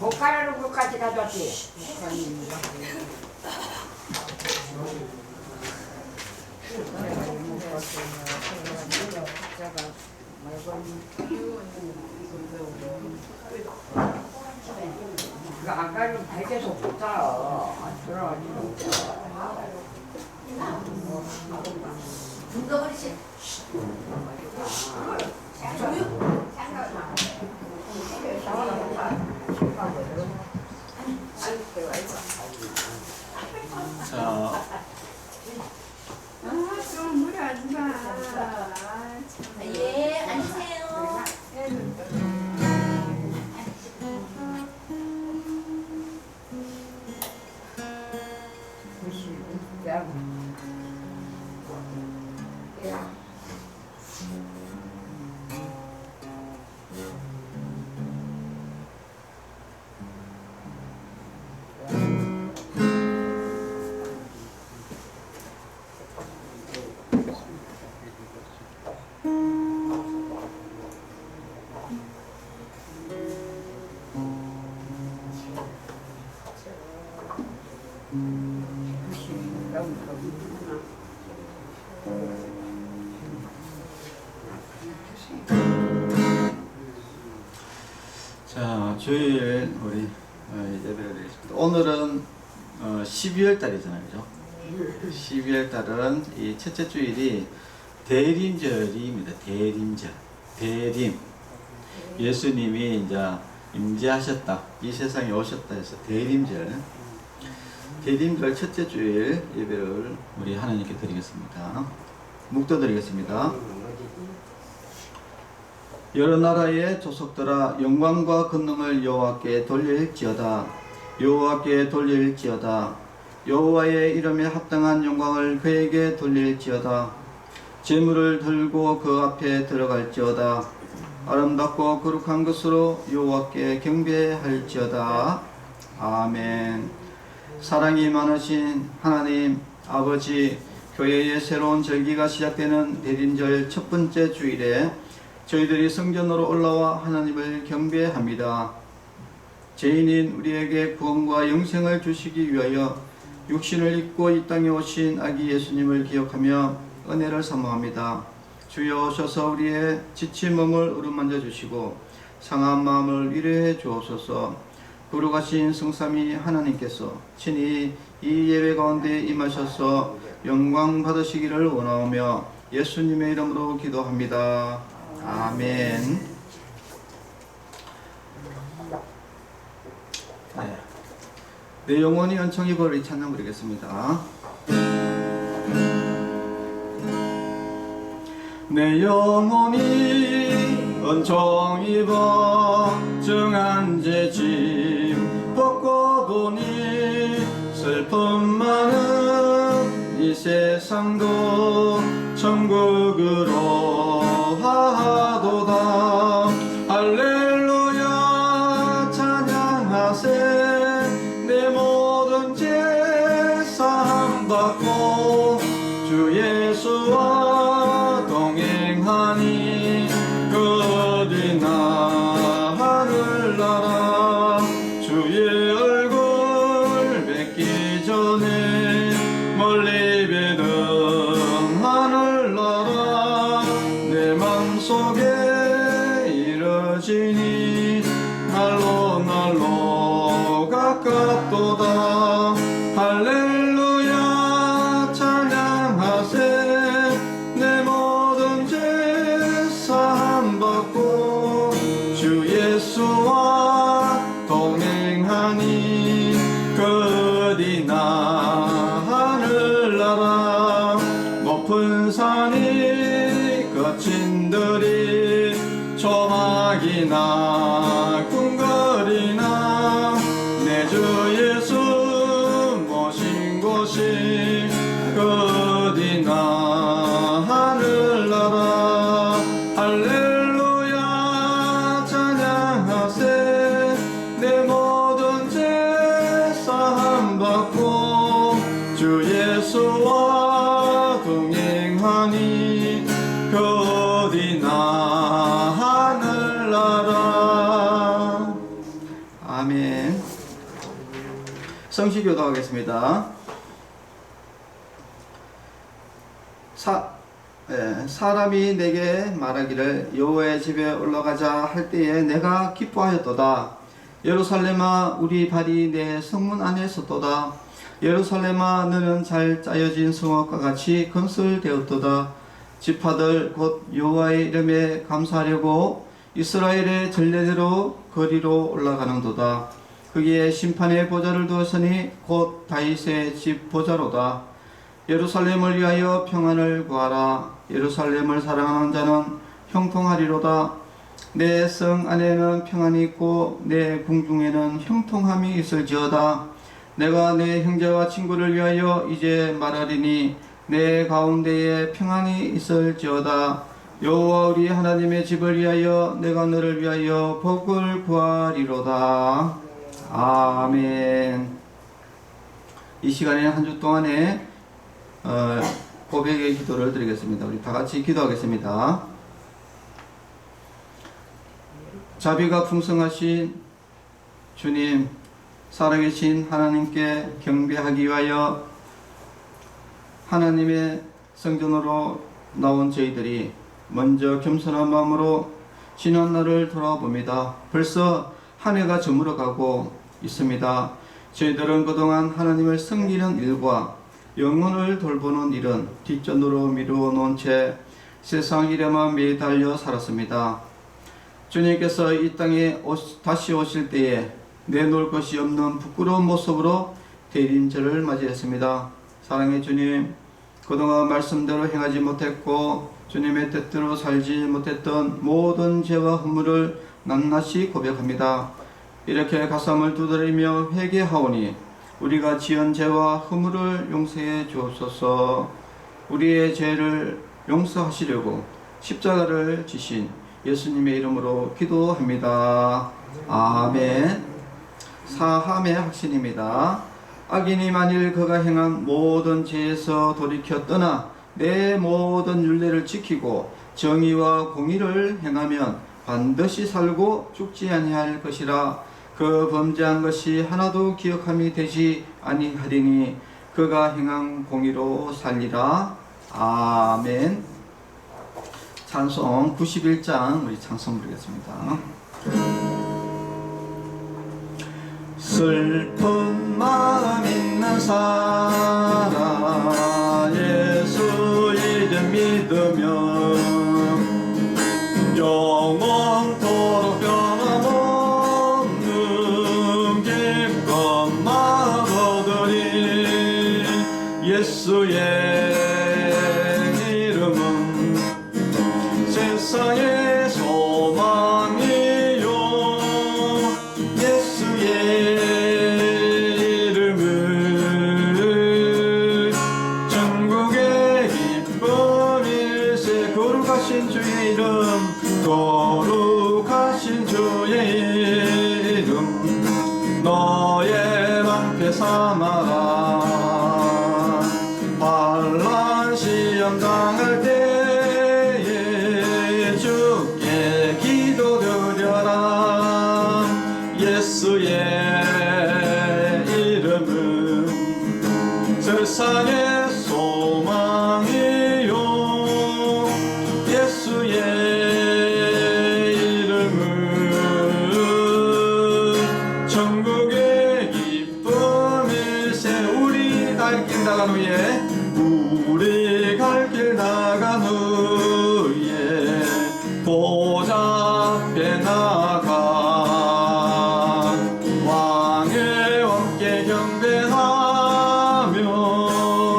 목가루는 것까지 가져왔지. 그 아까는 밝게서 못자. 들어가지 못자. 분거버리지. 자, 좀 무리하지 마. 예, 앉으세요. 자, 주일 우리 예배를 드리겠습니다. 오늘은 12월 달이잖아요, 그죠? 12월 달은 이 첫째 주일이 대림절입니다. 대림절, 대림. 예수님이 이제 임재하셨다, 이 세상에 오셨다 해서 대림절. 대림절 첫째 주일 예배를 우리 하나님께 드리겠습니다. 묵도 드리겠습니다. 여러 나라의 조속들아 영광과 권능을 여호와께 돌릴지어다. 여호와께 돌릴지어다. 여호와의 이름에 합당한 영광을 그에게 돌릴지어다. 제물을 들고 그 앞에 들어갈지어다. 아름답고 거룩한 것으로 여호와께 경배할지어다. 아멘. 사랑이 많으신 하나님 아버지, 교회의 새로운 절기가 시작되는 대림절 첫 번째 주일에 저희들이 성전으로 올라와 하나님을 경배합니다. 죄인인 우리에게 구원과 영생을 주시기 위하여 육신을 입고 이 땅에 오신 아기 예수님을 기억하며 은혜를 사모합니다. 주여 오셔서 우리의 지친 몸을 어루만져 주시고 상한 마음을 위로해 주옵소서. 거룩하신 성삼위 하나님께서 친히 이 예배 가운데 임하셔서 영광 받으시기를 원하오며 예수님의 이름으로 기도합니다. 아멘. 네. 내 영혼이 은총 입어 이 찬양 부르겠습니다. 내 영혼이 은총 입어 정한 죄짐 벗고 보니 슬픔 많은 이 세상도 천국으로 하도다. 할렐루야 찬양하세. 내 모든 죄 사함받고 주 예수와 동행하니 그 어디나 하늘나라. 주의 얼굴 뵙기 전에 멀리 뵈던 하늘나라. 내 맘속에 이뤄지니 날로 날로 가깝도다. 할렐루야 찬양하세. 내 모든 죄 사함받고 주 예수와 동행하니 그 어디나 하늘나라. 높은 산이 거친 들이 조막이나 궁궐이나 내 주 예수 모신 곳이 그 어디나 하늘나라. 할렐루야 찬양하세. 내 모든 죄 사함받고 주 예수와 동행하니 그 어디나 하늘나라. 성시교도 하겠습니다. 사람이 내게 말하기를 여호와의 집에 올라가자 할 때에 내가 기뻐하였도다. 예루살렘아 우리 발이 내 성문 안에 섰도다. 예루살렘아 너는 잘 짜여진 성읍과 같이 건설되었도다. 지파들 곧 여호와의 이름에 감사하려고 이스라엘의 전례대로 거리로 올라가는도다. 거기에 심판의 보좌를 두었으니 곧 다윗의 집 보좌로다. 예루살렘을 위하여 평안을 구하라. 예루살렘을 사랑하는 자는 형통하리로다. 내 성 안에는 평안이 있고 내 궁중에는 형통함이 있을지어다. 내가 내 형제와 친구를 위하여 이제 말하리니 내 가운데에 평안이 있을지어다. 여호와 우리 하나님의 집을 위하여 내가 너를 위하여 복을 구하리로다. 아멘. 이 시간에 한 주 동안에 고백의 기도를 드리겠습니다. 우리 다 같이 기도하겠습니다. 자비가 풍성하신 주님, 살아계신 하나님께 경배하기 위하여 하나님의 성전으로 나온 저희들이 먼저 겸손한 마음으로 지난 날을 돌아봅니다. 벌써 한 해가 저물어가고 있습니다. 저희들은 그동안 하나님을 섬기는 일과 영혼을 돌보는 일은 뒷전으로 미루어 놓은 채 세상 일에만 매달려 살았습니다. 주님께서 이 땅에 다시 오실 때에 내놓을 것이 없는 부끄러운 모습으로 대림절을 맞이했습니다. 사랑의 주님, 그동안 말씀대로 행하지 못했고 주님의 뜻대로 살지 못했던 모든 죄와 허물을 낱낱이 고백합니다. 이렇게 가슴을 두드리며 회개하오니 우리가 지은 죄와 허물을 용서해 주옵소서. 우리의 죄를 용서하시려고 십자가를 지신 예수님의 이름으로 기도합니다. 아멘. 사함의 확신입니다. 악인이 만일 그가 행한 모든 죄에서 돌이켜 떠나 내 모든 율례를 지키고 정의와 공의를 행하면 반드시 살고 죽지 아니할 것이라. 그 범죄한 것이 하나도 기억함이 되지 아니하리니 그가 행한 공의로 살리라. 아멘. 찬송 91장 우리 찬송 부르겠습니다. 슬픈 마음 있는 사람 예수 이름 믿으면 영원토록 변함없는 기쁨 마음 얻으리. 예수의 이름은 세상의 소망이요 예수의 이름은 천국의 기쁨일세. 거룩하신 주의 이름, 거룩하신 주의 이름 너의 방패 삼아라. 환난 시험 당할 때에 주께 기도드려라. 예수의 이름은 세상의 소망이요 예수의 이름은 천국의 기쁨일세. 우리 갈 길 나간 후에 우리 갈 길 나간 후에 보좌 앞에 나가 왕의 왕께 경배하며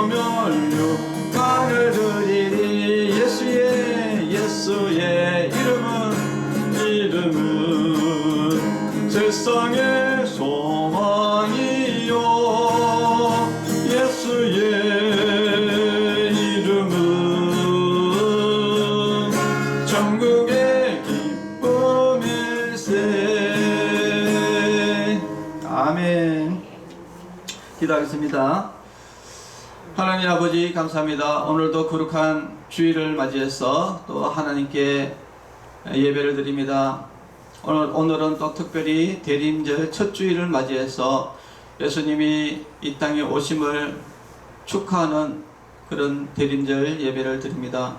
멸류관을 드리리. 예수의 이름은 세상의 소망이요 예수의 이름은 천국의 기쁨일세. 아멘. 기도하겠습니다. 하나님 아버지 감사합니다. 오늘도 거룩한 주일을 맞이해서 또 하나님께 예배를 드립니다. 오늘은 또 특별히 대림절 첫 주일을 맞이해서 예수님이 이 땅에 오심을 축하하는 그런 대림절 예배를 드립니다.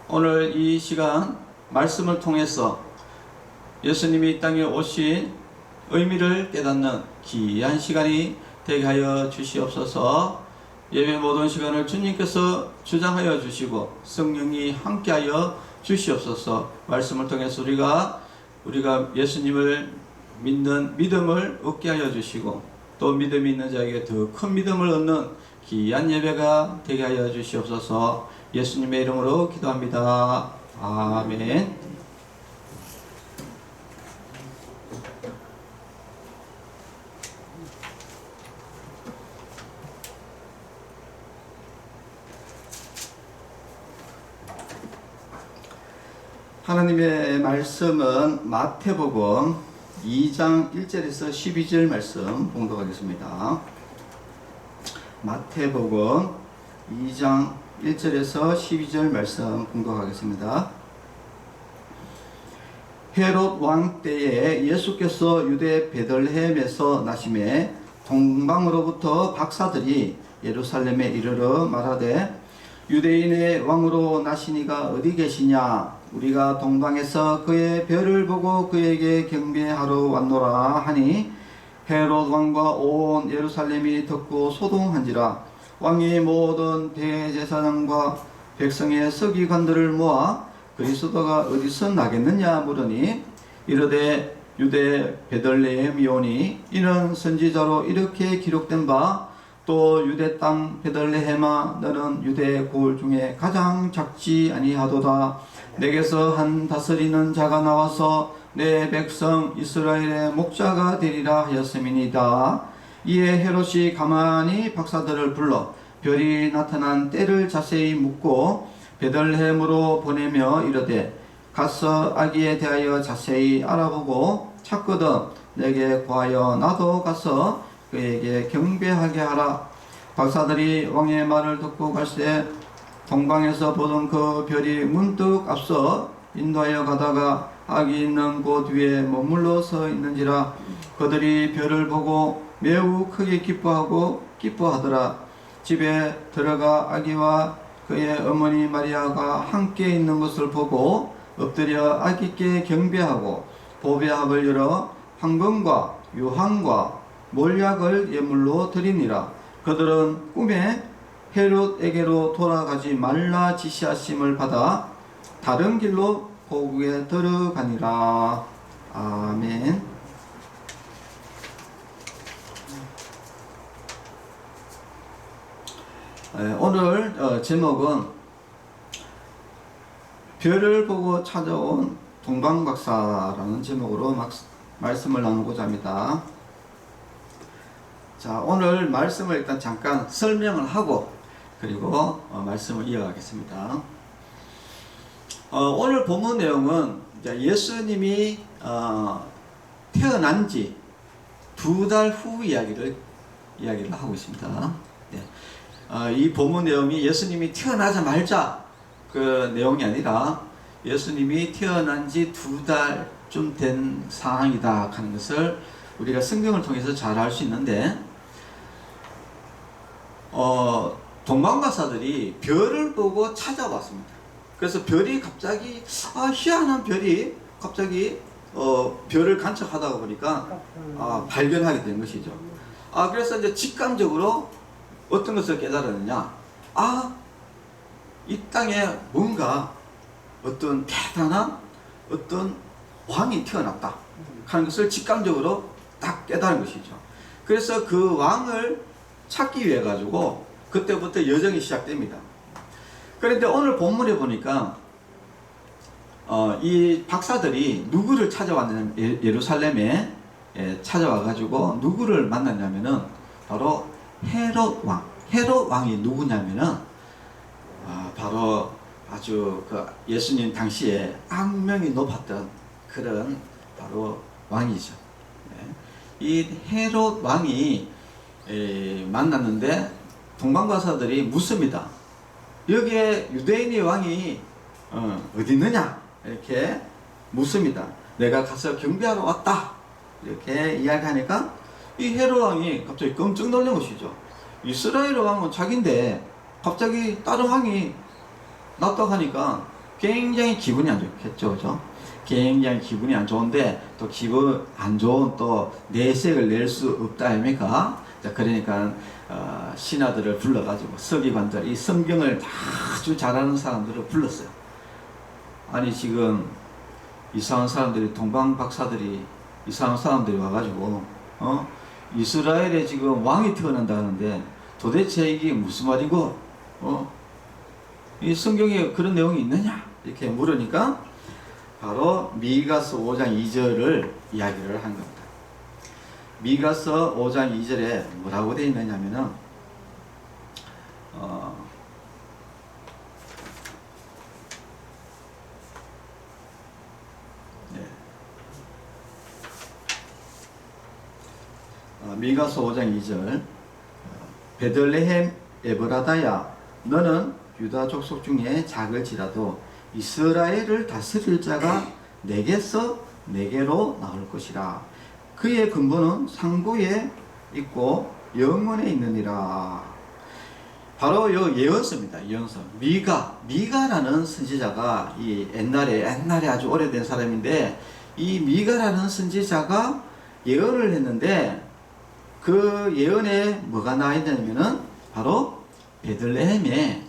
오늘 이 시간 말씀을 통해서 예수님이 이 땅에 오신 의미를 깨닫는 귀한 시간이 되게 하여 주시옵소서. 예배 모든 시간을 주님께서 주장하여 주시고 성령이 함께하여 주시옵소서. 말씀을 통해서 우리가 예수님을 믿는 믿음을 얻게 하여 주시고 또 믿음이 있는 자에게 더 큰 믿음을 얻는 귀한 예배가 되게 하여 주시옵소서. 예수님의 이름으로 기도합니다. 아멘. 하나님의 말씀은 마태복음 2장 1절에서 12절 말씀 봉독하겠습니다. 마태복음 2장 1절에서 12절 말씀 봉독하겠습니다. 헤롯 왕 때에 예수께서 유대 베들레헴에서 나심에 동방으로부터 박사들이 예루살렘에 이르러 말하되 유대인의 왕으로 나시니가 어디 계시냐? 우리가 동방에서 그의 별을 보고 그에게 경배하러 왔노라 하니 헤롯 왕과 온 예루살렘이 듣고 소동한지라. 왕이 모든 대제사장과 백성의 서기관들을 모아 그리스도가 어디서 나겠느냐 물으니 이르되 유대 베들레헴이오니 이는 선지자로 이렇게 기록된 바 또 유대 땅 베들레헴아 너는 유대 고을 중에 가장 작지 아니하도다. 내게서 한 다스리는 자가 나와서 내 백성 이스라엘의 목자가 되리라 하였음이니이다. 이에 헤롯이 가만히 박사들을 불러 별이 나타난 때를 자세히 묻고 베들레헴으로 보내며 이르되 가서 아기에 대하여 자세히 알아보고 찾거든 내게 구하여 나도 가서 그에게 경배하게 하라. 박사들이 왕의 말을 듣고 갈새 동방에서 보던 그 별이 문득 앞서 인도하여 가다가 아기 있는 곳 위에 머물러 서 있는지라. 그들이 별을 보고 매우 크게 기뻐하더라. 집에 들어가 아기와 그의 어머니 마리아가 함께 있는 것을 보고 엎드려 아기께 경배하고 보배합을 열어 황금과 유황과 몰약을 예물로 드리니라. 그들은 꿈에 헤롯에게로 돌아가지 말라 지시하심을 받아 다른 길로 고국에 들어가니라. 아멘. 오늘 제목은 별을 보고 찾아온 동방박사라는 제목으로 말씀을 나누고자 합니다. 자, 오늘 말씀을 일단 잠깐 설명을 하고 그리고 말씀을 이어가겠습니다. 오늘 본문 내용은 예수님이 태어난 지 2달 후 이야기를 하고 있습니다. 네. 이 본문 내용이 예수님이 태어나자마자 그 내용이 아니라 예수님이 태어난 지 2달쯤 된 상황이다 하는 것을 우리가 성경을 통해서 잘 알 수 있는데 동방박사들이 별을 보고 찾아왔습니다. 그래서 별이 갑자기 희한한 별이 갑자기 별을 관측하다가 보니까 발견하게 된 것이죠. 그래서 이제 직감적으로 어떤 것을 깨달았느냐? 이 땅에 뭔가 어떤 대단한 어떤 왕이 태어났다 하는 것을 직감적으로 딱 깨달은 것이죠. 그래서 그 왕을 찾기 위해 가지고 그때부터 여정이 시작됩니다. 그런데 오늘 본문에 보니까 이 박사들이 누구를 찾아왔냐면 예루살렘에 찾아와 가지고 누구를 만났냐면은 바로 헤롯 왕. 헤롯 왕이 누구냐면은 바로 아주 그 예수님 당시에 악명이 높았던 그런 바로 왕이죠. 이 헤롯 왕이 만났는데 동방박사들이 묻습니다. 여기에 유대인의 왕이 어디 있느냐 이렇게 묻습니다. 내가 가서 경배하러 왔다 이렇게 이야기하니까 이 헤롯 왕이 갑자기 깜짝 놀란 것이죠. 이스라엘 왕은 자기인데 갑자기 다른 왕이 낫다고 하니까 굉장히 기분이 안 좋겠죠. 그죠? 굉장히 기분이 안 좋은데 또 기분 안 좋은 또 내색을 낼 수 없다 아닙니까? 자, 그러니까 신하들을 불러가지고 서기관들, 이 성경을 아주 잘하는 사람들을 불렀어요. 아니 지금 이상한 사람들이, 동방 박사들이, 이상한 사람들이 와가지고 이스라엘에 지금 왕이 태어난다는데 도대체 이게 무슨 말이고 이 성경에 그런 내용이 있느냐 이렇게 물으니까 바로 미가서 5장 2절을 이야기를 한 겁니다. 미가서 5장 2절에 뭐라고 되어 있느냐면은 미가서 5장 2절 베들레헴 에브라다야 너는 유다 족속 중에 작을지라도 이스라엘을 다스릴 자가 내게로 나올 것이라. 그의 근본은 상고에 있고 영원에 있느니라. 바로 요 예언서입니다. 예언서. 미가라는 선지자가 이 옛날에 아주 오래된 사람인데 이 미가라는 선지자가 예언을 했는데 그 예언에 뭐가 나와 있냐면은 바로 베들레헴에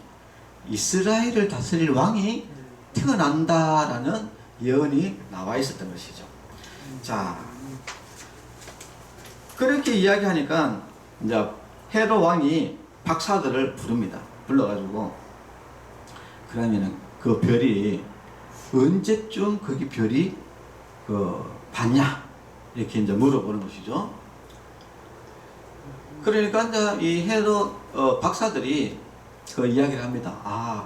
이스라엘을 다스릴 왕이 태어난다라는 예언이 나와 있었던 것이죠. 자, 그렇게 이야기하니까 이제 헤롯 왕이 박사들을 부릅니다. 불러가지고 그러면은 그 별이 언제쯤 거기 별이 봤냐 이렇게 이제 물어보는 것이죠. 그러니까 이제 이 헤롯 박사들이 그 이야기를 합니다.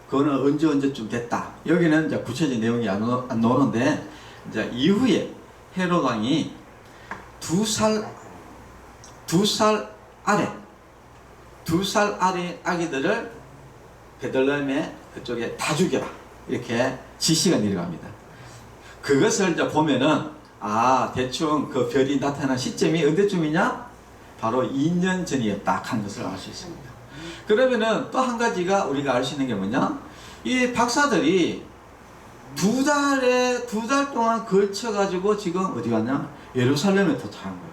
그거는 언제쯤 됐다. 여기는 이제 구체적인 내용이 안 나오는데 이제 이후에 헤롯 왕이 두 살 아래 아기들을 베들레헴에 그쪽에 다 죽여라 이렇게 지시가 내려갑니다. 그것을 이제 보면은 대충 그 별이 나타난 시점이 언제쯤이냐? 바로 2년 전이었다 하는 것을 알 수 있습니다. 그러면은 또 한 가지가 우리가 알 수 있는 게 뭐냐? 이 박사들이 두 달 동안 걸쳐가지고 지금 어디 갔냐? 예루살렘에 도착한 거예요.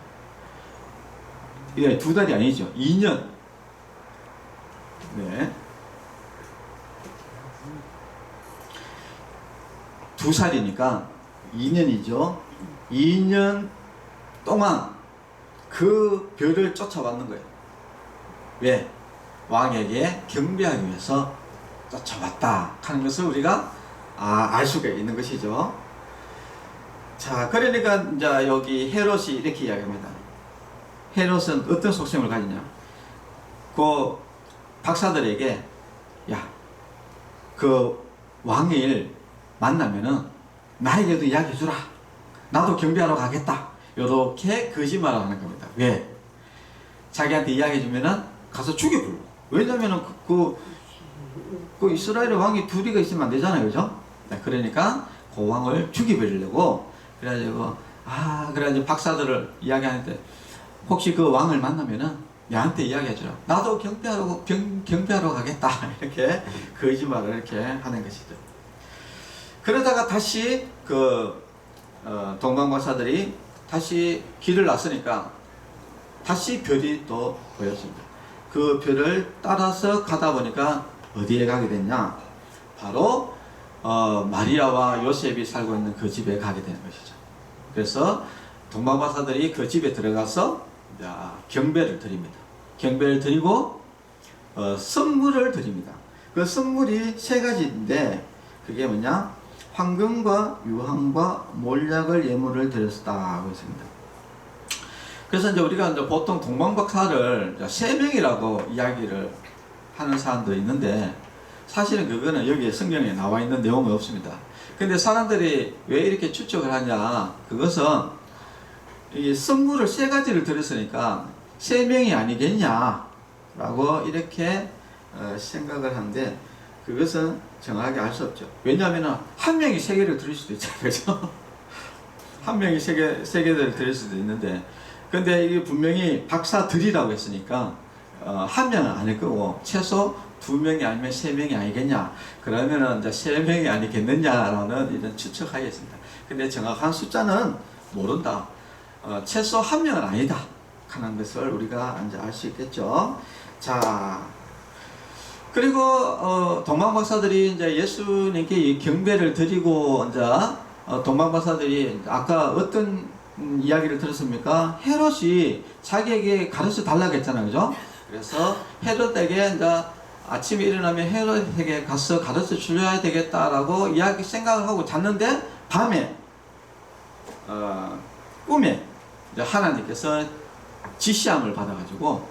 이게 2달이 아니죠. 2년. 네. 2살이니까 2년이죠. 2년 동안 그 별을 쫓아왔는 거예요. 왜? 왕에게 경배하기 위해서 쫓아왔다 하는 것을 우리가 알 수가 있는 것이죠. 자, 그러니까 이제 여기 헤롯이 이렇게 이야기합니다. 헤롯은 어떤 속셈을 가지냐? 그 박사들에게 그 왕을 만나면은 나에게도 이야기해주라. 나도 경배하러 가겠다. 이렇게 거짓말을 하는 겁니다. 왜? 자기한테 이야기해주면은 가서 죽여버려. 왜냐면은 그 이스라엘 왕이 둘이가 있으면 안 되잖아요. 그죠? 그러니까 그 왕을 죽여버리려고 그래가지고 박사들을 이야기하는데 혹시 그 왕을 만나면은 나한테 이야기해주라. 나도 경배하러 가겠다. 이렇게 거짓말을 이렇게 하는 것이죠. 그러다가 다시 동방박사들이 다시 길을 났으니까 다시 별이 또 보였습니다. 그 별을 따라서 가다 보니까 어디에 가게 됐냐? 바로 마리아와 요셉이 살고 있는 그 집에 가게 되는 것이죠. 그래서 동방박사들이 그 집에 들어가서 경배를 드립니다. 경배를 드리고 선물을 드립니다. 그 선물이 3가지인데 그게 뭐냐? 황금과 유황과 몰약을 예물을 드렸다고 했습니다. 그래서 이제 우리가 이제 보통 동방박사를 3명이라고 이야기를 하는 사람도 있는데 사실은 그거는 여기 성경에 나와 있는 내용은 없습니다. 근데 사람들이 왜 이렇게 추측을 하냐? 그것은 이 선물을 3가지를 드렸으니까 3명이 아니겠냐라고 이렇게 생각을 하는데 그것은 정확하게 알 수 없죠. 왜냐하면 한 명이 3개를 드릴 수도 있잖아요. 그죠? 한 명이 3개를 드릴 수도 있는데 근데 이게 분명히 박사들이라고 했으니까 한 명은 아닐 거고 최소 2명이 아니면 3명이 아니겠냐. 그러면은 이제 3명이 아니겠느냐라는 이런 추측하겠습니다. 근데 정확한 숫자는 모른다. 최소 한 명은 아니다 하는 것을 우리가 이제 알 수 있겠죠. 자, 그리고 동방박사들이 이제 예수님께 이 경배를 드리고 이제 동방박사들이 아까 어떤 이야기를 들었습니까? 헤롯이 자기에게 가르쳐 달라고 했잖아요, 그죠? 그래서 헤롯에게 이제 아침에 일어나면 헤롯에게 가서 가르쳐 주려야 되겠다라고 이야기 생각을 하고 잤는데 밤에 꿈에 이제 하나님께서 지시함을 받아가지고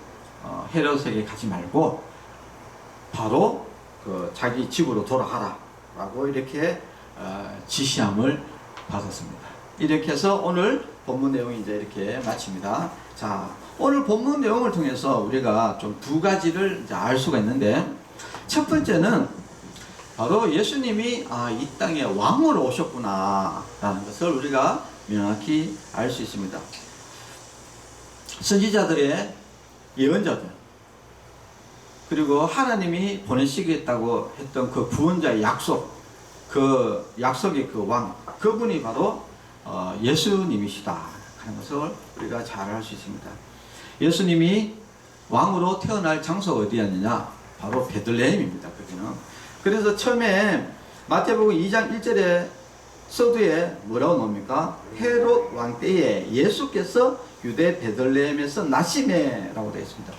헤롯에게 가지 말고 바로 그 자기 집으로 돌아가라라고 이렇게 지시함을 받았습니다. 이렇게 해서 오늘 본문 내용이 이제 이렇게 마칩니다. 자, 오늘 본문 내용을 통해서 우리가 좀 2가지를 이제 알 수가 있는데, 첫 번째는 바로 예수님이 이 땅에 왕으로 오셨구나 라는 것을 우리가 명확히 알 수 있습니다. 선지자들의 예언자들, 그리고 하나님이 보내시겠다고 했던 그 구원자의 약속, 그 약속의 그 왕, 그분이 바로 예수님이시다 하는 것을 우리가 잘 알 수 있습니다. 예수님이 왕으로 태어날 장소가 어디였느냐? 바로 베들레헴입니다. 거기는. 그래서 처음에 마태복음 2장 1절에 서두에 뭐라고 나옵니까? 헤롯 왕 때에 예수께서 유대 베들레헴에서 나시매라고 되어 있습니다.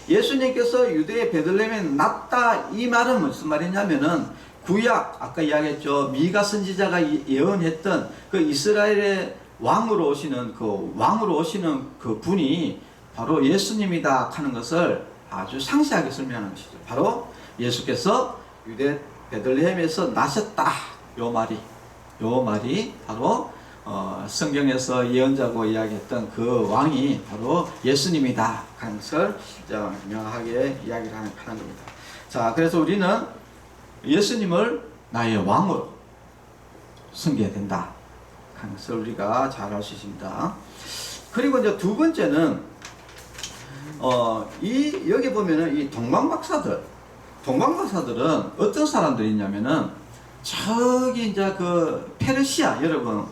예수님께서 유대의 베들레헴에 났다, 이 말은 무슨 말이냐면은 구약, 아까 이야기했죠. 미가 선지자가 예언했던 그 이스라엘의 왕으로 오시는 그 분이 바로 예수님이다 하는 것을 아주 상세하게 설명하는 것이죠. 바로 예수께서 유대 베들레헴에서 나셨다. 요 말이 바로 성경에서 예언자고 이야기했던 그 왕이 바로 예수님이다 하는 것을 명확하게 이야기를 하는 겁니다. 자, 그래서 우리는 예수님을 나의 왕으로 섬겨야 된다 하는 것을 우리가 잘 알 수 있습니다. 그리고 이제 2번째는 여기 보면은 이 동방박사들은 어떤 사람들이냐면은 저기 이제 그 페르시아, 여러분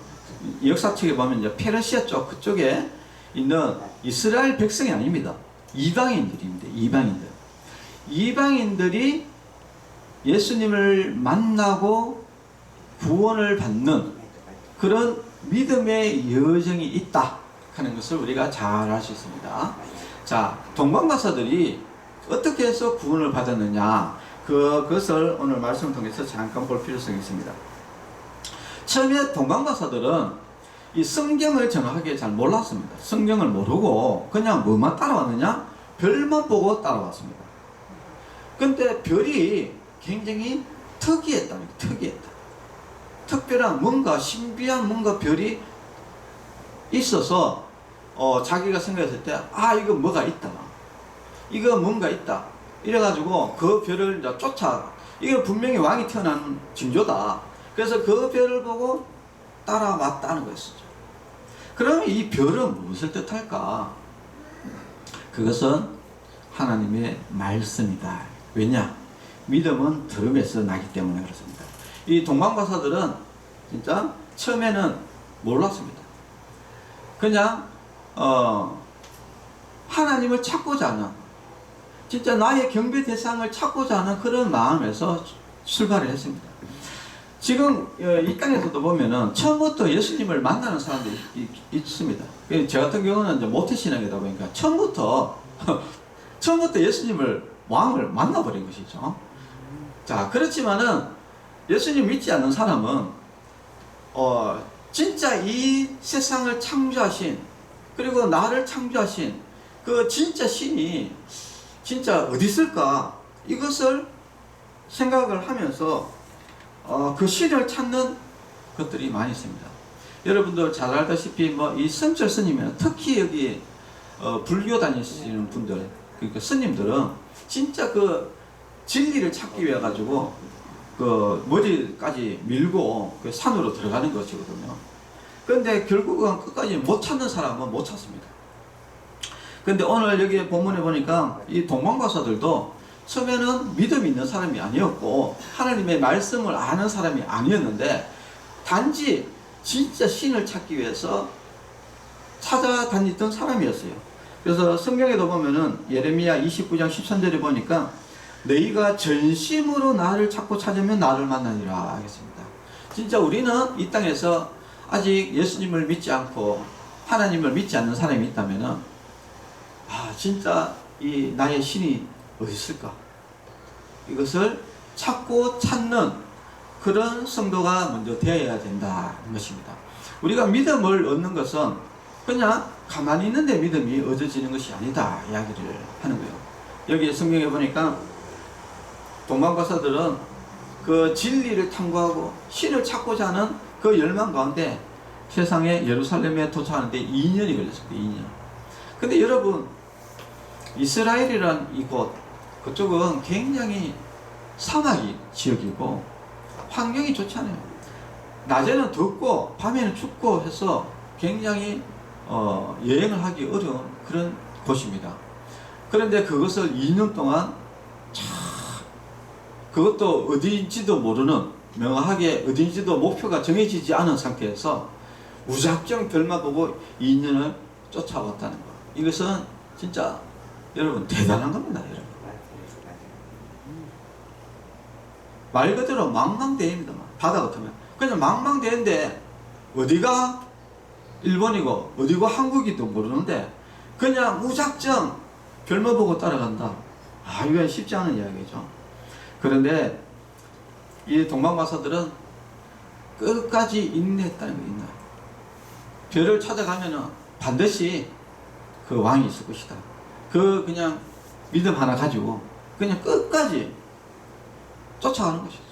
역사책에 보면 이제 페르시아 쪽 그쪽에 있는 이스라엘 백성이 아닙니다. 이방인들입니다. 이방인들이 예수님을 만나고 구원을 받는 그런 믿음의 여정이 있다 하는 것을 우리가 잘 알 수 있습니다. 자, 동방박사들이 어떻게 해서 구원을 받았느냐, 그것을 오늘 말씀을 통해서 잠깐 볼 필요성이 있습니다. 처음에 동방박사들은 이 성경을 정확하게 잘 몰랐습니다. 성경을 모르고 그냥 뭐만 따라왔느냐? 별만 보고 따라왔습니다. 근데 별이 굉장히 특이했다. 특별한 뭔가 신비한 뭔가 별이 있어서 자기가 생각했을 때 이거 뭐가 있다. 이거 뭔가 있다. 이래가지고 그 별을 이제 이거 분명히 왕이 태어난 징조다. 그래서 그 별을 보고 따라왔다는 것이죠. 그러면 이 별은 무엇을 뜻할까? 그것은 하나님의 말씀이다. 왜냐? 믿음은 들음에서 나기 때문에 그렇습니다. 이 동방박사들은 진짜 처음에는 몰랐습니다. 그냥 하나님을 찾고자 하는, 진짜 나의 경배 대상을 찾고자 하는 그런 마음에서 출발을 했습니다. 지금 이 땅에서도 보면은 처음부터 예수님을 만나는 사람들이 있습니다. 저 같은 경우는 이제 모태신앙이다 보니까 처음부터 예수님을 왕을 만나버린 것이죠. 자, 그렇지만은 예수님 믿지 않는 사람은 진짜 이 세상을 창조하신, 그리고 나를 창조하신 그 진짜 신이 진짜 어디 있을까, 이것을 생각을 하면서 그 신을 찾는 것들이 많이 있습니다. 여러분들 잘 알다시피 이 성철 스님이나 특히 여기 불교 다니시는 분들, 그러니까 스님들은 진짜 그 진리를 찾기 위해 가지고 그 머리까지 밀고 그 산으로 들어가는 것이거든요. 그런데 결국은 끝까지 못 찾는 사람은 못 찾습니다. 근데 오늘 여기 본문에 보니까 이 동방박사들도 처음에는 믿음이 있는 사람이 아니었고 하나님의 말씀을 아는 사람이 아니었는데 단지 진짜 신을 찾기 위해서 찾아다니던 사람이었어요. 그래서 성경에도 보면은 예레미야 29장 13절에 보니까 너희가 전심으로 나를 찾고 찾으면 나를 만나리라 하겠습니다. 진짜 우리는 이 땅에서 아직 예수님을 믿지 않고 하나님을 믿지 않는 사람이 있다면은 진짜 이 나의 신이 어디 있을까? 이것을 찾고 찾는 그런 성도가 먼저 되어야 된다는 것입니다. 우리가 믿음을 얻는 것은 그냥 가만히 있는데 믿음이 얻어지는 것이 아니다 이야기를 하는 거예요. 여기 성경에 보니까 동방박사들은 그 진리를 탐구하고 신을 찾고자 하는 그 열망 가운데 세상에 예루살렘에 도착하는데 2년이 걸렸습니다. 2년. 근데 여러분 이스라엘이란 이곳 그쪽은 굉장히 사막이 지역이고 환경이 좋지 않아요. 낮에는 덥고 밤에는 춥고 해서 굉장히 여행을 하기 어려운 그런 곳입니다. 그런데 그것을 2년 동안 그것도 어디인지도 모르는 명확하게 어디인지도 목표가 정해지지 않은 상태에서 무작정 별만 보고 2년을 쫓아왔다는 거. 이것은 진짜 여러분 대단한 겁니다. 여러분. 말 그대로 망망대해입니다. 바다 같으면 그냥 망망대해인데 어디가 일본이고 어디가 한국이도 모르는데 그냥 무작정 별만 보고 따라간다. 이건 쉽지 않은 이야기죠. 그런데 이 동방박사들은 끝까지 인내했다는 거 있나. 별을 찾아가면은 반드시 그 왕이 있을 것이다. 그냥 믿음 하나 가지고 그냥 끝까지 쫓아가는 것이죠.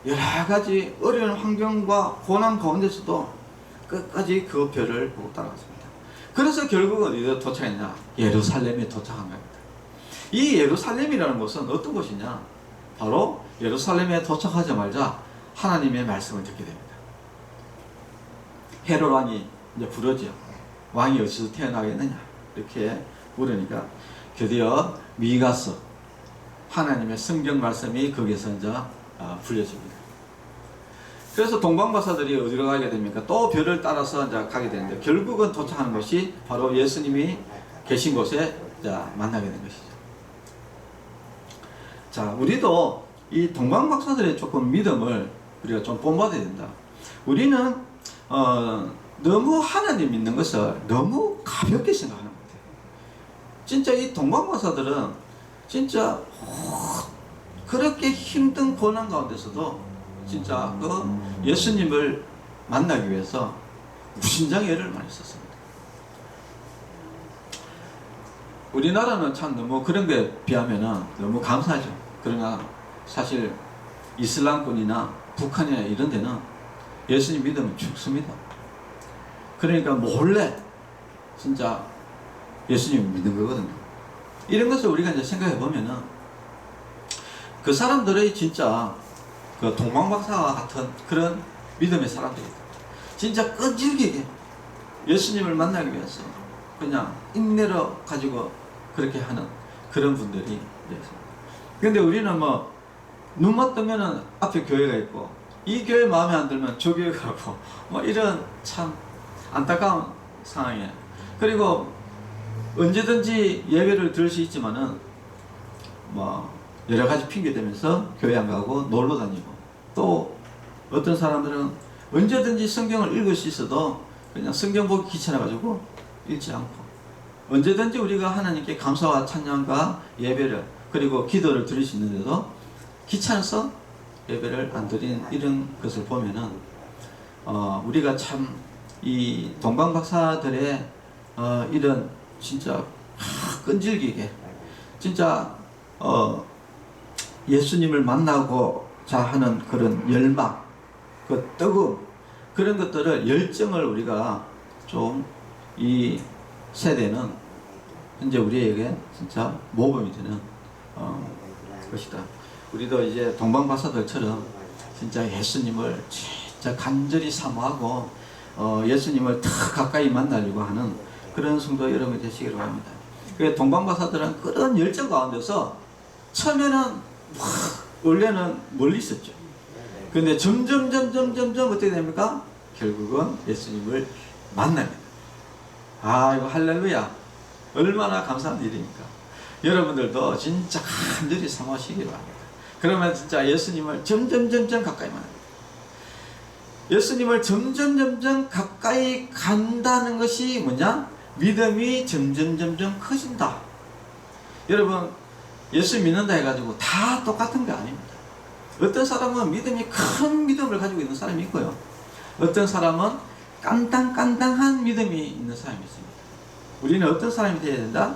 여러 가지 어려운 환경과 고난 가운데서도 끝까지 그 별을 보고 따라갔습니다. 그래서 결국 어디에 도착했냐? 예루살렘에 도착한 겁니다. 이 예루살렘이라는 곳은 어떤 곳이냐? 바로 예루살렘에 도착하자마자 하나님의 말씀을 듣게 됩니다. 헤롯 왕이 이제 부르죠. 왕이 어디서 태어나겠느냐? 이렇게 물으니까 드디어 미가서 하나님의 성경 말씀이 거기서 이제 불려집니다. 그래서 동방박사들이 어디로 가게 됩니까? 또 별을 따라서 이제 가게 되는데 결국은 도착하는 것이 바로 예수님이 계신 곳에 이제 만나게 된 것이죠. 자, 우리도 이 동방박사들의 조금 믿음을 우리가 좀 본받아야 된다. 우리는 너무 하나님 믿는 것을 너무 가볍게 생각하는 것 같아요. 진짜 이 동방박사들은 진짜 그렇게 힘든 고난 가운데서도 진짜 그 예수님을 만나기 위해서 무신장 애를 많이 썼습니다. 우리나라는 참 너무 그런 게 비하면은 너무 감사하죠. 그러나 사실 이슬람권이나 북한이나 이런 데는 예수님 믿으면 죽습니다. 그러니까 몰래 진짜 예수님 믿는 거거든요. 이런 것을 우리가 이제 생각해 보면은 그 사람들의 진짜 그 동방박사와 같은 그런 믿음의 사람들이다. 진짜 끈질기게 예수님을 만나기 위해서 그냥 인내로 가지고 그렇게 하는 그런 분들이 있습니다. 근데 우리는 뭐 눈만 뜨면은 앞에 교회가 있고 이 교회 마음에 안 들면 저 교회 가고 뭐 이런 참 안타까운 상황이에요. 그리고 언제든지 예배를 들을 수 있지만은 뭐 여러 가지 핑계 대면서 교회 안 가고 놀러 다니고 또 어떤 사람들은 언제든지 성경을 읽을 수 있어도 그냥 성경 보기 귀찮아가지고 읽지 않고 언제든지 우리가 하나님께 감사와 찬양과 예배를 그리고 기도를 드릴 수 있는데도 귀찮아서 예배를 안 드리는 이런 것을 보면은 우리가 참 이 동방박사들의 이런 진짜 끈질기게 진짜 예수님을 만나고자 하는 그런 열망, 그 뜨거움 그런 것들을 열정을 우리가 좀 이 세대는 현재 우리에게 진짜 모범이 되는 것이다. 우리도 이제 동방박사들처럼 진짜 예수님을 자, 간절히 사모하고 예수님을 더 가까이 만나려고 하는 그런 성도 여러분이 되시기를 바랍니다. 그 동방박사들은 그런 열정 가운데서 처음에는 원래는 멀리 있었죠. 근데 점점 어떻게 됩니까? 결국은 예수님을 만납니다. 아, 이거 할렐루야. 얼마나 감사한 일입니까? 여러분들도 진짜 간절히 사모하시기 바랍니다. 그러면 진짜 예수님을 점점 가까이 만납니다. 예수님을 점점 가까이 간다는 것이 뭐냐? 믿음이 점점 커진다. 여러분, 예수 믿는다 해가지고 다 똑같은 게 아닙니다. 어떤 사람은 믿음이 큰 믿음을 가지고 있는 사람이 있고요. 어떤 사람은 깐당한 믿음이 있는 사람이 있습니다. 우리는 어떤 사람이 되어야 된다?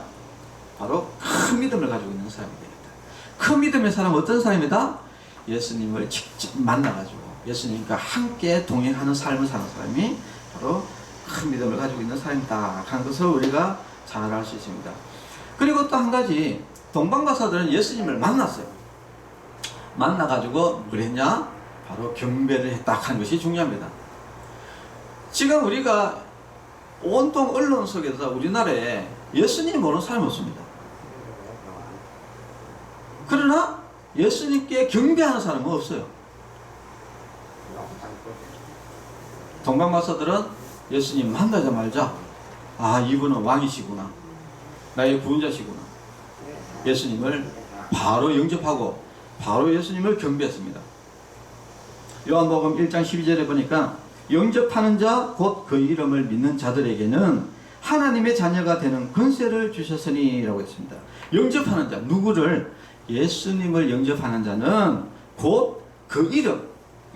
바로 큰 믿음을 가지고 있는 사람이 됩니다. 큰 믿음의 사람은 어떤 사람이다? 예수님을 직접 만나가지고 예수님과 함께 동행하는 삶을 사는 사람이 바로 큰 믿음을 가지고 있는 사람이다 하는 것을 우리가 잘 알 수 있습니다. 그리고 또 한 가지, 동방박사들은 예수님을 만났어요. 만나가지고 뭘 했냐? 바로 경배를 했다 하는 것이 중요합니다. 지금 우리가 온통 언론 속에서 우리나라에 예수님 모르는 사람이 없습니다. 그러나 예수님께 경배하는 사람은 없어요. 동방박사들은 예수님 만나자마자 아, 이분은 왕이시구나, 나의 구원자시구나, 예수님을 바로 영접하고 바로 예수님을 경배했습니다. 요한복음 1장 12절에 보니까 영접하는 자 곧 그 이름을 믿는 자들에게는 하나님의 자녀가 되는 권세를 주셨으니 라고 했습니다. 영접하는 자, 누구를? 예수님을 영접하는 자는 곧 그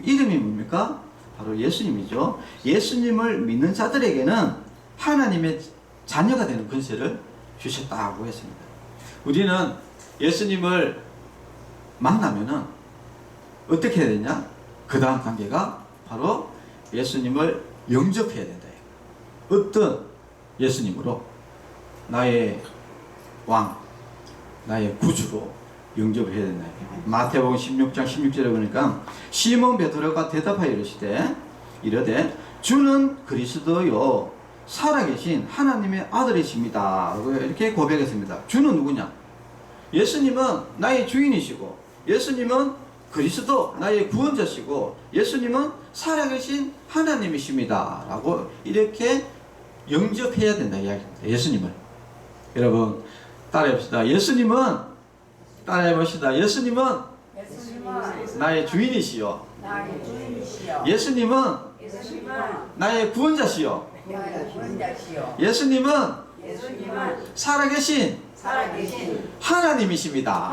이름이 뭡니까? 바로 예수님이죠. 예수님을 믿는 자들에게는 하나님의 자녀가 되는 권세를 주셨다고 했습니다. 우리는 예수님을 만나면은 어떻게 해야 되냐? 그 다음 단계가 바로 예수님을 영접해야 된다. 어떤 예수님으로? 나의 왕, 나의 구주로 영접을 해야 된다. 마태복음 16장 16절에 보니까 시몬 베드로가 대답하여 이르되 주는 그리스도요 살아계신 하나님의 아들이십니다. 이렇게 고백했습니다. 주는 누구냐? 예수님은 나의 주인이시고, 예수님은 그리스도 나의 구원자시고, 예수님은 살아계신 하나님이십니다 라고 이렇게 영접해야 된다 이야기입니다. 예수님을. 여러분 따라해봅시다. 예수님은 나의 주인이시요, 예수님은 나의 구원자시요, 예수님은 살아계신 하나님이십니다.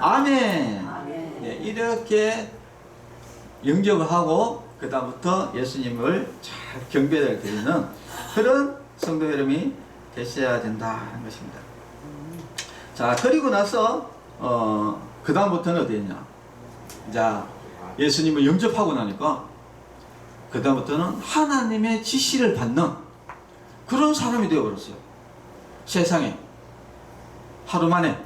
아멘. 네, 이렇게 영접을 하고 그 다음부터 예수님을 잘 경배를 드리는 그런 성도 여러분이 되셔야 된다 하는 것입니다. 자, 그리고 나서 그 다음부터는 어디였냐? 자, 예수님을 영접하고 나니까 그 다음부터는 하나님의 지시를 받는 그런 사람이 되어버렸어요. 세상에 하루 만에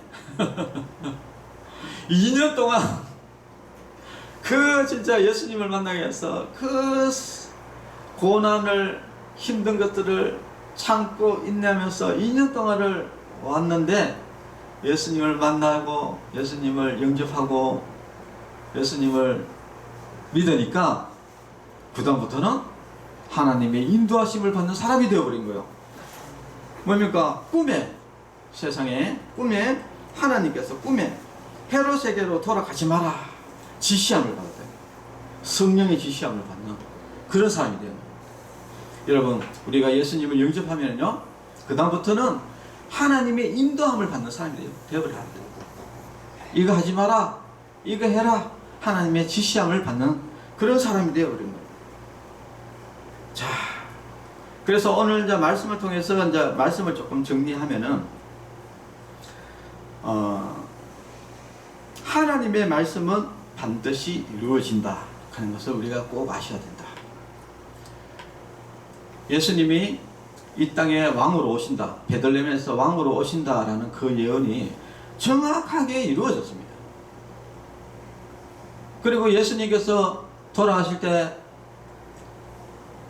2년 동안 그 진짜 예수님을 만나기 위해서 그 고난을, 힘든 것들을 참고 인내하면서 2년 동안을 왔는데 예수님을 만나고 예수님을 영접하고 예수님을 믿으니까 그 다음부터는 하나님의 인도하심을 받는 사람이 되어버린 거예요. 뭡니까? 세상에 꿈에 하나님께서 꿈에 헤롯에게로 돌아가지 마라 지시함을 받았다. 성령의 지시함을 받는 그런 사람이 되는 거예요. 여러분, 우리가 예수님을 영접하면요, 그 다음부터는 하나님의 인도함을 받는 사람이 되어버려야 합니다. 이거 하지 마라, 이거 해라, 하나님의 지시함을 받는 그런 사람이 되어버린 거예요. 자, 그래서 오늘 이제 말씀을 통해서 이제 말씀을 조금 정리하면은 하나님의 말씀은 반드시 이루어진다 하는 것을 우리가 꼭 아셔야 된다. 예수님이 이 땅에 왕으로 오신다, 베들레헴에서 왕으로 오신다라는 그 예언이 정확하게 이루어졌습니다. 그리고 예수님께서 돌아가실 때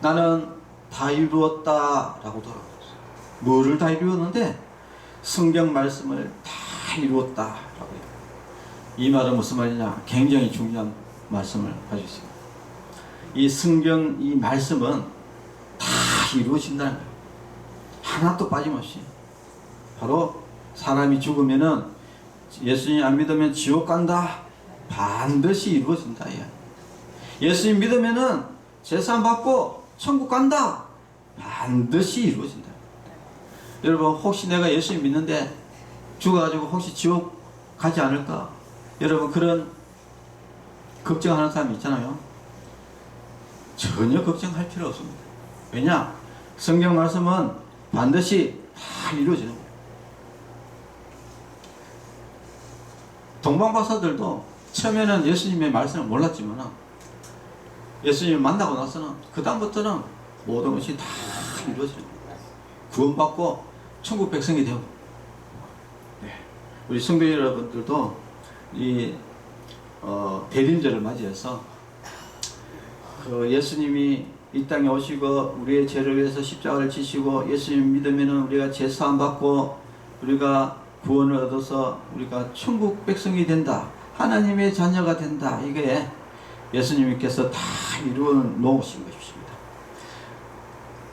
나는 다 이루었다 라고 돌아갔어요. 뭐를 다 이루었는데? 성경 말씀을 다 이루었다 라고 해요. 이 말은 무슨 말이냐? 굉장히 중요한 말씀을 가지고 있습니다. 이 성경 이 말씀은 다 이루어진다는 거예요. 하나도 빠짐없이. 바로 사람이 죽으면은 예수님 안 믿으면 지옥 간다. 반드시 이루어진다. 예수님 믿으면은 제사함 받고 천국 간다. 반드시 이루어진다. 여러분 혹시 내가 예수님 믿는데 죽어가지고 혹시 지옥 가지 않을까? 여러분 그런 걱정하는 사람이 있잖아요. 전혀 걱정할 필요 없습니다. 왜냐? 성경 말씀은 반드시 다 이루어지는 거예요. 동방박사들도 처음에는 예수님의 말씀을 몰랐지만 예수님을 만나고 나서는 그 다음부터는 모든 것이 다 이루어지는 거예요. 구원받고 천국 백성이 되고. 네. 우리 성도 여러분들도 이 대림절을 맞이해서 그 예수님이 이 땅에 오시고 우리의 죄를 위해서 십자가를 지시고 예수님 믿으면은 우리가 제사함 받고 우리가 구원을 얻어서 우리가 천국 백성이 된다. 하나님의 자녀가 된다. 이게 예수님께서 다 이루어 놓으신 것입니다.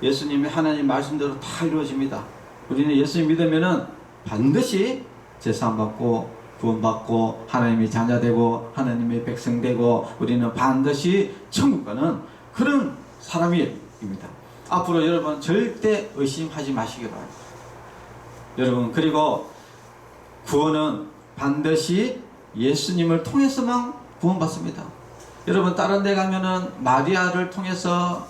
예수님의 하나님 말씀대로 다 이루어집니다. 우리는 예수님 믿으면은 반드시 제사함 받고 구원받고 하나님의 자녀 되고 하나님의 백성 되고 우리는 반드시 천국 가는 그런 사람입니다. 앞으로 여러분 절대 의심하지 마시기 바랍니다. 여러분 그리고 구원은 반드시 예수님을 통해서만 구원받습니다. 여러분 다른 데 가면은 마리아를 통해서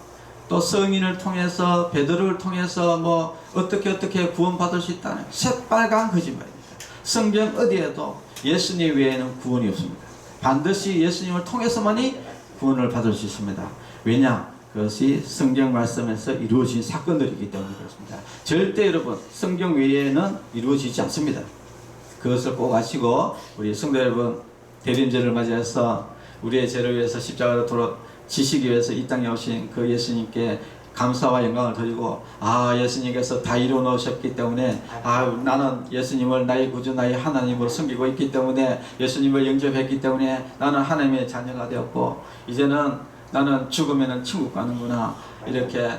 또 성인을 통해서 베드로를 통해서 뭐 어떻게 구원받을 수 있다는 새빨간 거짓말입니다. 성경 어디에도 예수님 외에는 구원이 없습니다. 반드시 예수님을 통해서만이 구원을 받을 수 있습니다. 왜냐? 그것이 성경 말씀에서 이루어진 사건들이기 때문에 그렇습니다. 절대 여러분 성경 외에는 이루어지지 않습니다. 그것을 꼭 아시고 우리 성도 여러분 대림절을 맞이해서 우리의 죄를 위해서 십자가로 지시기 위해서 이 땅에 오신 그 예수님께 감사와 영광을 드리고 예수님께서 다 이루어 놓으셨기 때문에 나는 예수님을 나의 구주 나의 하나님으로 섬기고 있기 때문에 예수님을 영접했기 때문에 나는 하나님의 자녀가 되었고 이제는 나는 죽으면 천국 가는구나 이렇게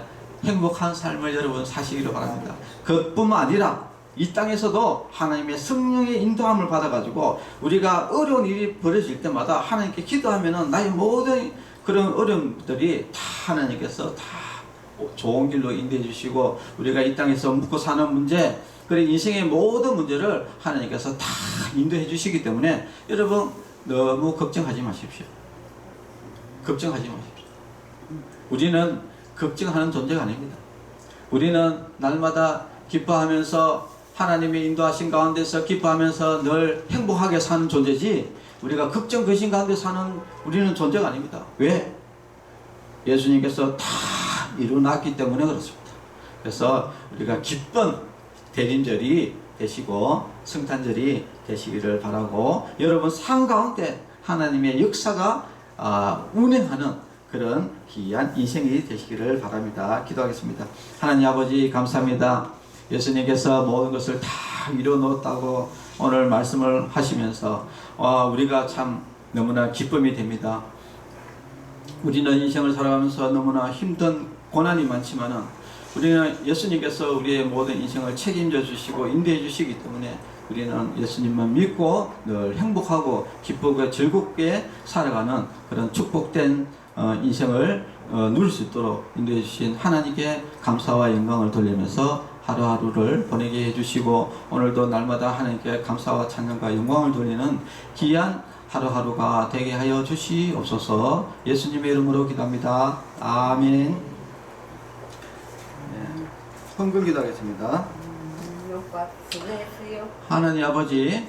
행복한 삶을 여러분 사시기를 바랍니다. 그뿐만 아니라 이 땅에서도 하나님의 성령의 인도함을 받아가지고 우리가 어려운 일이 벌어질 때마다 하나님께 기도하면은 나의 모든 그런 어려움들이 다 하나님께서 다 좋은 길로 인도해 주시고 우리가 이 땅에서 묵고 사는 문제 그리고 인생의 모든 문제를 하나님께서 다 인도해 주시기 때문에 여러분 너무 걱정하지 마십시오. 걱정하지 마십시오. 우리는 걱정하는 존재가 아닙니다. 우리는 날마다 기뻐하면서 하나님의 인도하신 가운데서 기뻐하면서 늘 행복하게 사는 존재지 우리가 걱정 근심 가운데 사는 우리는 존재가 아닙니다. 왜? 예수님께서 다 이루어놨기 때문에 그렇습니다. 그래서 우리가 기쁜 대림절이 되시고 성탄절이 되시기를 바라고 여러분 삶 가운데 하나님의 역사가 운행하는 그런 귀한 인생이 되시기를 바랍니다. 기도하겠습니다. 하나님 아버지 감사합니다. 예수님께서 모든 것을 다 이루어 놓았다고 오늘 말씀을 하시면서 우리가 참 너무나 기쁨이 됩니다. 우리는 인생을 살아가면서 너무나 힘든 고난이 많지만은 우리는 예수님께서 우리의 모든 인생을 책임져 주시고 인도해 주시기 때문에 우리는 예수님만 믿고 늘 행복하고 기쁘고 즐겁게 살아가는 그런 축복된 인생을 누릴 수 있도록 인도해 주신 하나님께 감사와 영광을 돌리면서 하루하루를 보내게 해주시고 오늘도 날마다 하나님께 감사와 찬양과 영광을 돌리는 귀한 하루하루가 되게 하여 주시옵소서. 예수님의 이름으로 기도합니다. 아멘. 네. 헌금 기도하겠습니다. 하나님 아버지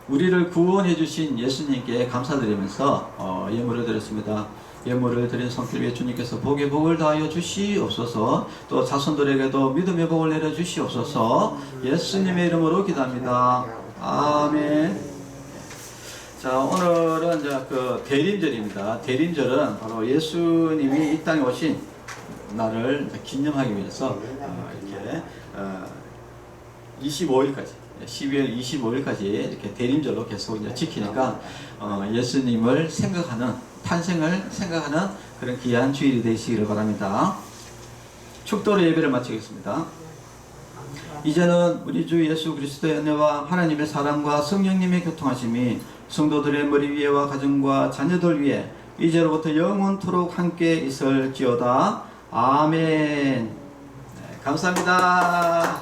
우리를 구원해 주신 예수님께 감사드리면서 예물을 드렸습니다. 예물을 드린 손길 위에 주님께서 복의 복을 다하여 주시옵소서. 또 자손들에게도 믿음의 복을 내려 주시옵소서. 예수님의 이름으로 기도합니다. 아멘. 자, 오늘은 이제 그 대림절입니다. 대림절은 바로 예수님이 이 땅에 오신 날을 이제 기념하기 위해서 이렇게 25일까지 12월 25일까지 이렇게 대림절로 계속 이제 지키니까 예수님을 생각하는 탄생을 생각하는 그런 귀한 주일이 되시기를 바랍니다. 축도로 예배를 마치겠습니다. 이제는 우리 주 예수 그리스도의 은혜와 하나님의 사랑과 성령님의 교통하심이 성도들의 머리 위에와 가정과 자녀들 위에 이제로부터 영원토록 함께 있을지어다. 아멘. 네, 감사합니다.